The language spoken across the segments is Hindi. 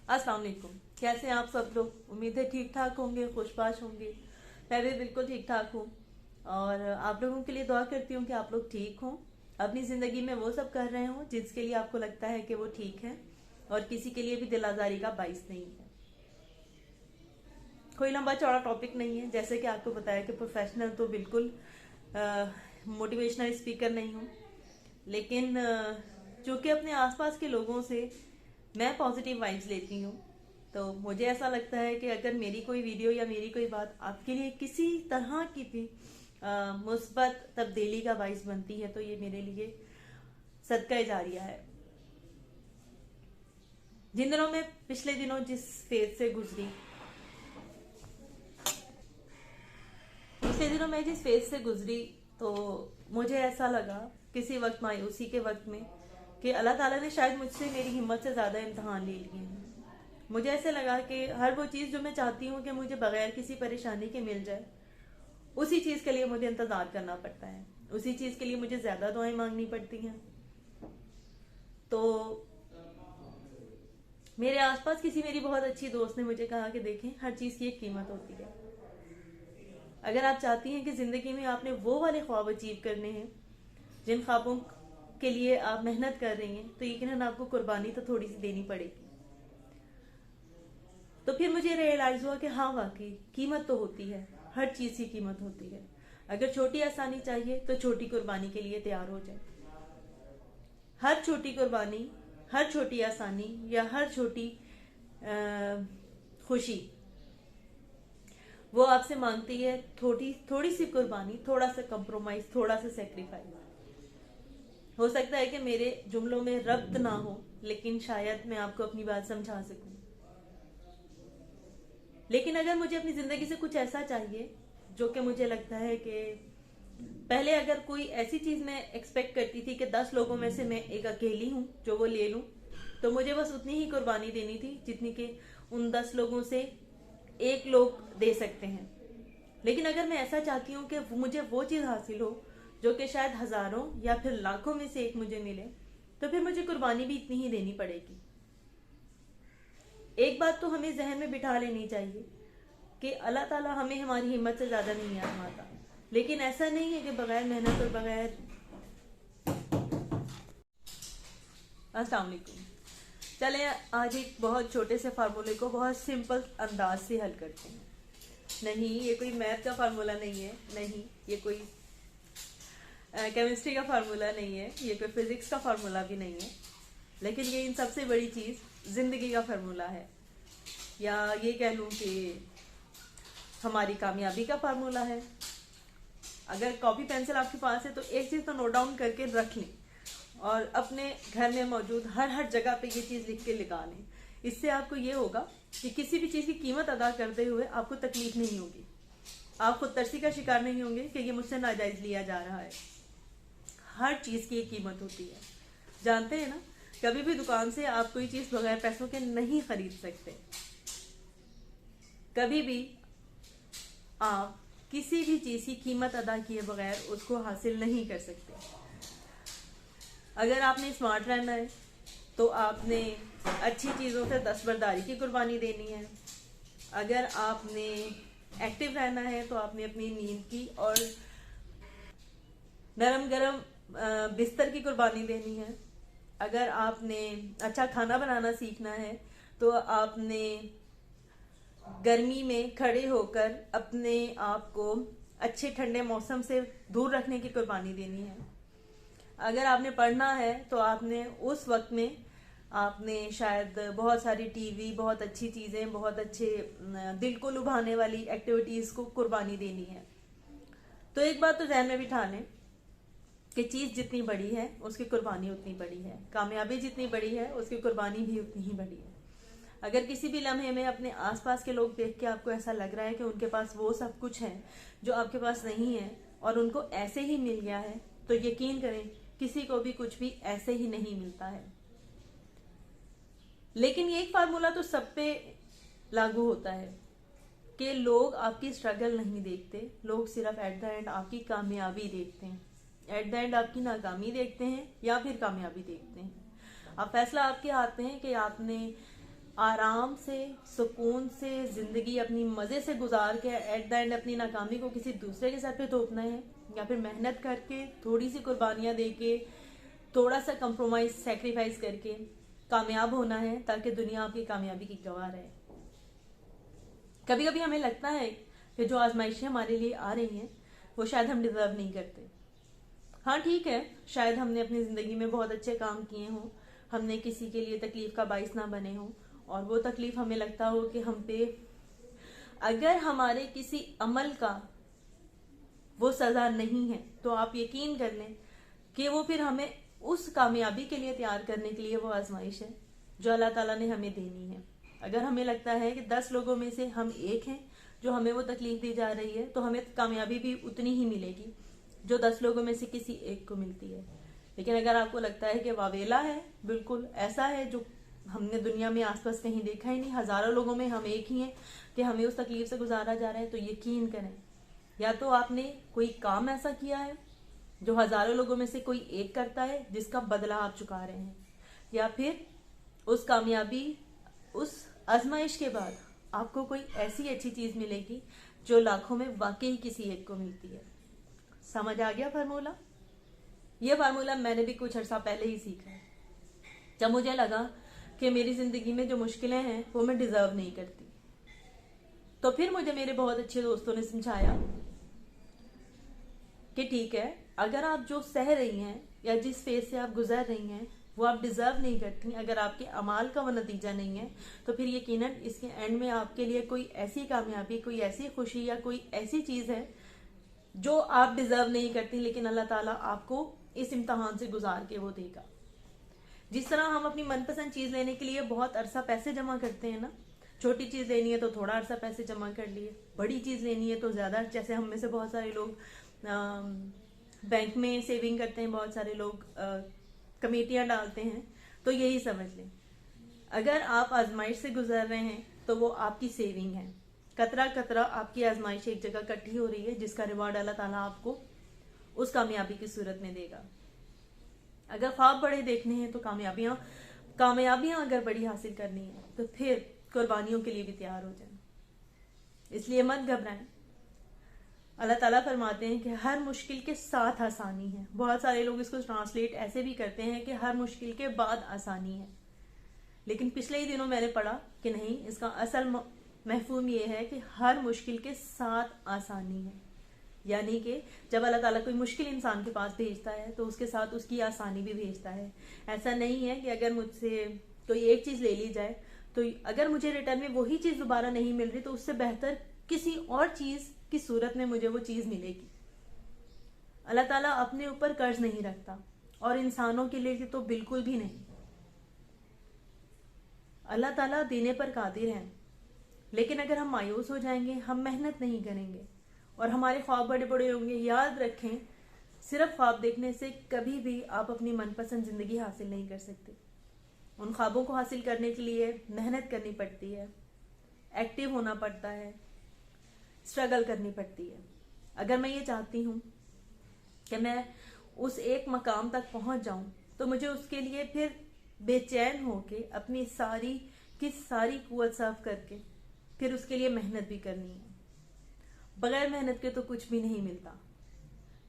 अस्सलाम वालेकुम। कैसे हैं आप सब लोग? उम्मीद है ठीक ठाक होंगे, खुशबाश होंगे। मैं भी बिल्कुल ठीक ठाक हूँ और आप लोगों के लिए दुआ करती हूँ कि आप लोग ठीक हों, अपनी ज़िंदगी में वो सब कर रहे हों जिसके लिए आपको लगता है कि वो ठीक है और किसी के लिए भी दिल आज़ारी का बाइस नहीं है। कोई लंबा चौड़ा टॉपिक नहीं है, जैसे कि आपको बताया कि प्रोफेशनल तो बिल्कुल मोटिवेशनल स्पीकर नहीं हूँ, लेकिन चूंकि अपने आसपास के लोगों से मैं पॉजिटिव वाइब्स लेती हूँ, तो मुझे ऐसा लगता है कि अगर मेरी कोई वीडियो या मेरी कोई बात आपके लिए किसी तरह की भी मुस्बत तब्दीली का बाइस बनती है तो ये मेरे लिए सदका जारिया है। जिन दिनों में पिछले दिनों जिस फेज से गुजरी पिछले दिनों मैं जिस फेज से गुजरी तो मुझे ऐसा लगा किसी वक्त मायूसी के वक्त में कि अल्लाह ताला ने शायद मुझसे मेरी हिम्मत से ज़्यादा इम्तहान ले लिए हैं। मुझे ऐसे लगा कि हर वो चीज़ जो मैं चाहती हूँ कि मुझे बगैर किसी परेशानी के मिल जाए, उसी चीज़ के लिए मुझे इंतज़ार करना पड़ता है, उसी चीज़ के लिए मुझे ज़्यादा दुआएं मांगनी पड़ती हैं। तो मेरे आसपास किसी मेरी बहुत अच्छी दोस्त ने मुझे कहा कि देखें, हर चीज़ की एक कीमत होती है। अगर आप चाहती हैं कि ज़िंदगी में आपने वो वाले ख्वाब अचीव करने हैं जिन ख्वाबों के लिए आप मेहनत कर रही हैं, तो यकीनन आपको कुर्बानी तो थोड़ी सी देनी पड़ेगी। तो फिर मुझे रियलाइज हुआ कि हाँ, वाकई कीमत तो होती है, हर चीज़ की कीमत होती है। अगर छोटी आसानी चाहिए तो छोटी कुर्बानी के लिए तैयार हो जाए। हर छोटी कुर्बानी, हर छोटी आसानी या हर छोटी खुशी वो आपसे मांगती है थोड़ी थोड़ी सी कुर्बानी, थोड़ा सा कंप्रोमाइज, थोड़ा सा सेक्रीफाइस। हो सकता है कि मेरे जुमलों में रब्त ना हो, लेकिन शायद मैं आपको अपनी बात समझा सकूं। लेकिन अगर मुझे अपनी जिंदगी से कुछ ऐसा चाहिए जो कि मुझे लगता है कि पहले अगर कोई ऐसी चीज मैं एक्सपेक्ट करती थी कि 10 लोगों में से मैं एक अकेली हूं जो वो ले लूं, तो मुझे बस उतनी ही कुर्बानी देनी थी जितनी कि उन 10 लोगों से एक लोग दे सकते हैं। लेकिन अगर मैं ऐसा चाहती हूँ कि मुझे वो चीज हासिल हो जो कि शायद हजारों या फिर लाखों में से एक मुझे मिले, तो फिर मुझे कुर्बानी भी इतनी ही देनी पड़ेगी। एक बात तो हमें जहन में बिठा लेनी चाहिए कि अल्लाह ताला हमें हमारी हिम्मत से ज्यादा नहीं आजमाता, लेकिन ऐसा नहीं है कि बगैर मेहनत और बगैर। अस्सलाम वालेकुम। चले आज एक बहुत छोटे से फार्मूले को बहुत सिंपल अंदाज से हल करते हैं। नहीं, ये कोई मैथ का फार्मूला नहीं है, नहीं ये कोई केमिस्ट्री का फार्मूला नहीं है, ये कोई फिजिक्स का फार्मूला भी नहीं है, लेकिन ये इन सबसे बड़ी चीज़ जिंदगी का फार्मूला है, या ये कह लूँ कि हमारी कामयाबी का फार्मूला है। अगर कॉपी पेंसिल आपके पास है तो एक चीज़ तो नोट डाउन करके रख लें और अपने घर में मौजूद हर हर जगह पे ये चीज़ लिख के लगा लें। इससे आपको ये होगा कि किसी भी चीज़ की कीमत अदा करते हुए आपको तकलीफ नहीं होगी, आप खुद तरसी का शिकार नहीं होंगे कि ये मुझसे नाजायज लिया जा रहा है। हर चीज़ की एक कीमत होती है, जानते हैं ना। कभी भी दुकान से आप कोई चीज़ बगैर पैसों के नहीं खरीद सकते। कभी भी आप किसी भी चीज़ की कीमत अदा किए बगैर उसको हासिल नहीं कर सकते। अगर आपने स्मार्ट रहना है तो आपने अच्छी चीज़ों से दस्तबरदारी की कुर्बानी देनी है। अगर आपने एक्टिव रहना है तो आपने अपनी नींद की और नरम गरम बिस्तर की कुर्बानी देनी है। अगर आपने अच्छा खाना बनाना सीखना है तो आपने गर्मी में खड़े होकर अपने आप को अच्छे ठंडे मौसम से दूर रखने की कुर्बानी देनी है। अगर आपने पढ़ना है तो आपने उस वक्त में आपने शायद बहुत सारी टीवी, बहुत अच्छी चीज़ें, बहुत अच्छे दिल को लुभाने वाली एक्टिविटीज़ को कुर्बानी देनी है। तो एक बात तो ध्यान में बिठा लें कि चीज़ जितनी बड़ी है उसकी कुर्बानी उतनी बड़ी है, कामयाबी जितनी बड़ी है उसकी कुर्बानी भी उतनी ही बड़ी है। अगर किसी भी लम्हे में अपने आसपास के लोग देख के आपको ऐसा लग रहा है कि उनके पास वो सब कुछ है जो आपके पास नहीं है और उनको ऐसे ही मिल गया है, तो यकीन करें किसी को भी कुछ भी ऐसे ही नहीं मिलता है। लेकिन ये एक फार्मूला तो सब पे लागू होता है कि लोग आपकी स्ट्रगल नहीं देखते, लोग सिर्फ एट द एंड आपकी कामयाबी देखते हैं, एट द एंड आपकी नाकामी देखते हैं या फिर कामयाबी देखते हैं। अब फैसला आपके हाथ में है कि आपने आराम से, सुकून से जिंदगी अपनी मजे से गुजार के एट द एंड अपनी नाकामी को किसी दूसरे के सर पे थोपना है, या फिर मेहनत करके थोड़ी सी कुर्बानियां देके थोड़ा सा कंप्रोमाइज सेक्रीफाइस करके कामयाब होना है, ताकि दुनिया आपकी कामयाबी की गवाह रहे। कभी कभी हमें लगता है कि जो आजमाइशें हमारे लिए आ रही हैं वो शायद हम डिजर्व नहीं करते। हाँ ठीक है, शायद हमने अपनी जिंदगी में बहुत अच्छे काम किए हों, हमने किसी के लिए तकलीफ का बाइस ना बने हों, और वो तकलीफ हमें लगता हो कि हम पे अगर हमारे किसी अमल का वो सजा नहीं है, तो आप यकीन कर लें कि वो फिर हमें उस कामयाबी के लिए तैयार करने के लिए वो आजमाइश है जो अल्लाह ताला ने हमें देनी है। अगर हमें लगता है कि 10 लोगों में से हम एक हैं जो हमें वो तकलीफ दी जा रही है, तो हमें कामयाबी भी उतनी ही मिलेगी जो 10 लोगों में से किसी एक को मिलती है। लेकिन अगर आपको लगता है कि वावेला है, बिल्कुल ऐसा है जो हमने दुनिया में आसपास कहीं देखा ही नहीं, हजारों लोगों में हम एक ही हैं कि हमें उस तकलीफ से गुजारा जा रहा है, तो यकीन करें या तो आपने कोई काम ऐसा किया है जो हजारों लोगों में से कोई एक करता है जिसका बदला आप चुका रहे हैं, या फिर उस कामयाबी, उस आजमाइश के बाद आपको कोई ऐसी अच्छी चीज मिलेगी जो लाखों में वाकई किसी एक को मिलती है। समझ आ गया फार्मूला? यह फार्मूला मैंने भी कुछ अर्सा पहले ही सीखा है, जब मुझे लगा कि मेरी जिंदगी में जो मुश्किलें हैं वो मैं डिजर्व नहीं करती। तो फिर मुझे मेरे बहुत अच्छे दोस्तों ने समझाया कि ठीक है, अगर आप जो सह रही हैं या जिस फेज से आप गुजर रही हैं वो आप डिजर्व नहीं करती, अगर आपके अमाल का वो नतीजा नहीं है, तो फिर यकीनन इसके एंड में आपके लिए कोई ऐसी कामयाबी, कोई ऐसी खुशी या कोई ऐसी चीज है जो आप डिजर्व नहीं करती, लेकिन अल्लाह ताला आपको इस इम्तिहान से गुजार के वो देगा। जिस तरह हम अपनी मनपसंद चीज लेने के लिए बहुत अरसा पैसे जमा करते हैं ना, छोटी चीज लेनी है तो थोड़ा अरसा पैसे जमा कर लिए, बड़ी चीज लेनी है तो ज्यादा, जैसे हम में से बहुत सारे लोग बैंक में सेविंग करते हैं, बहुत सारे लोग कमेटियां डालते हैं, तो यही समझ लें अगर आप आजमाइश से गुजर रहे हैं तो वो आपकी सेविंग है। कतरा कतरा आपकी आजमाइश एक जगह इकट्ठी हो रही है जिसका रिवॉर्ड अल्लाह ताला आपको उस कामयाबी की सूरत में देगा। अगर ख्वाब बड़े देखने हैं तो कामयाबियां अगर बड़ी हासिल करनी है तो फिर कुर्बानियों के लिए भी तैयार हो जाएं। इसलिए मत घबराएं। अल्लाह ताला फरमाते हैं कि हर मुश्किल के साथ आसानी है। बहुत सारे लोग इसको ट्रांसलेट ऐसे भी करते हैं कि हर मुश्किल के बाद आसानी है, लेकिन पिछले ही दिनों मैंने पढ़ा कि नहीं, इसका असल महफूम ये है कि हर मुश्किल के साथ आसानी है। यानी कि जब अल्लाह ताला कोई मुश्किल इंसान के पास भेजता है तो उसके साथ उसकी आसानी भी भेजता है। ऐसा नहीं है कि अगर मुझसे कोई एक चीज ले ली जाए तो अगर मुझे रिटर्न में वही चीज दोबारा नहीं मिल रही तो उससे बेहतर किसी और चीज की सूरत में मुझे वो चीज मिलेगी। अल्लाह ताला अपने ऊपर कर्ज नहीं रखता और इंसानों के लिए तो बिल्कुल भी नहीं। अल्लाह ताला देने पर कादिर है, लेकिन अगर हम मायूस हो जाएंगे, हम मेहनत नहीं करेंगे और हमारे ख्वाब बड़े बड़े होंगे, याद रखें सिर्फ ख्वाब देखने से कभी भी आप अपनी मनपसंद जिंदगी हासिल नहीं कर सकते। उन ख्वाबों को हासिल करने के लिए मेहनत करनी पड़ती है, एक्टिव होना पड़ता है, स्ट्रगल करनी पड़ती है। अगर मैं ये चाहती हूँ कि मैं उस एक मकाम तक पहुंच जाऊं तो मुझे उसके लिए फिर बेचैन होके अपनी सारी की सारी कुव्वत साफ करके फिर उसके लिए मेहनत भी करनी है। बगैर मेहनत के तो कुछ भी नहीं मिलता।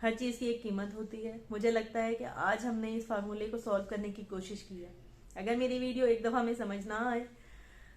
हर चीज की एक कीमत होती है। मुझे लगता है कि आज हमने इस फार्मूले को सॉल्व करने की कोशिश की है। अगर मेरी वीडियो एक दफा में समझ ना आए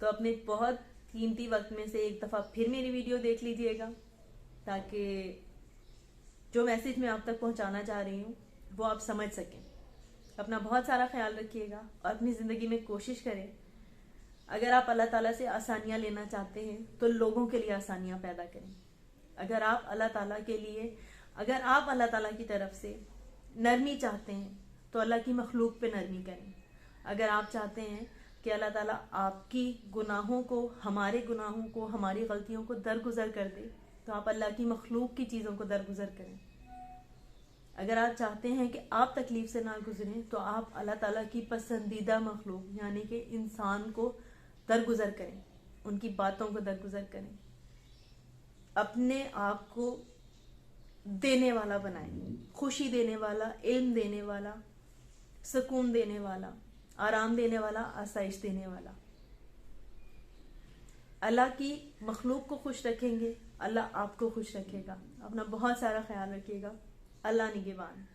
तो अपने बहुत कीमती वक्त में से एक दफा फिर मेरी वीडियो देख लीजिएगा, ताकि जो मैसेज मैं आप तक पहुंचाना चाह रही हूँ वो आप समझ सकें। अपना बहुत सारा ख्याल रखिएगा और अपनी जिंदगी में कोशिश करें, अगर आप अल्लाह ताला से आसानियां लेना चाहते हैं तो लोगों के लिए आसानियां पैदा करें। अगर आप अल्लाह ताला की तरफ से नरमी चाहते हैं तो अल्लाह की मखलूक पे नरमी करें। अगर आप चाहते हैं कि अल्लाह ताला आपकी गुनाहों को, हमारे गुनाहों को, हमारी गलतियों को दरगुजर कर दे तो आप अल्लाह की मखलूक की चीज़ों को दरगुजर करें। अगर आप चाहते हैं कि आप तकलीफ से ना गुजरें तो आप अल्लाह ताला की पसंदीदा मखलूक यानी कि इंसान को दरगुजर करें, उनकी बातों को दरगुजर करें, अपने आप को देने वाला बनाएं, खुशी देने वाला, इल्म देने वाला, सुकून देने वाला, आराम देने वाला, आसाइश देने वाला। अल्लाह की मखलूक को खुश रखेंगे, अल्लाह आपको खुश रखेगा। अपना बहुत सारा ख्याल रखिएगा। अल्लाह निगहबान।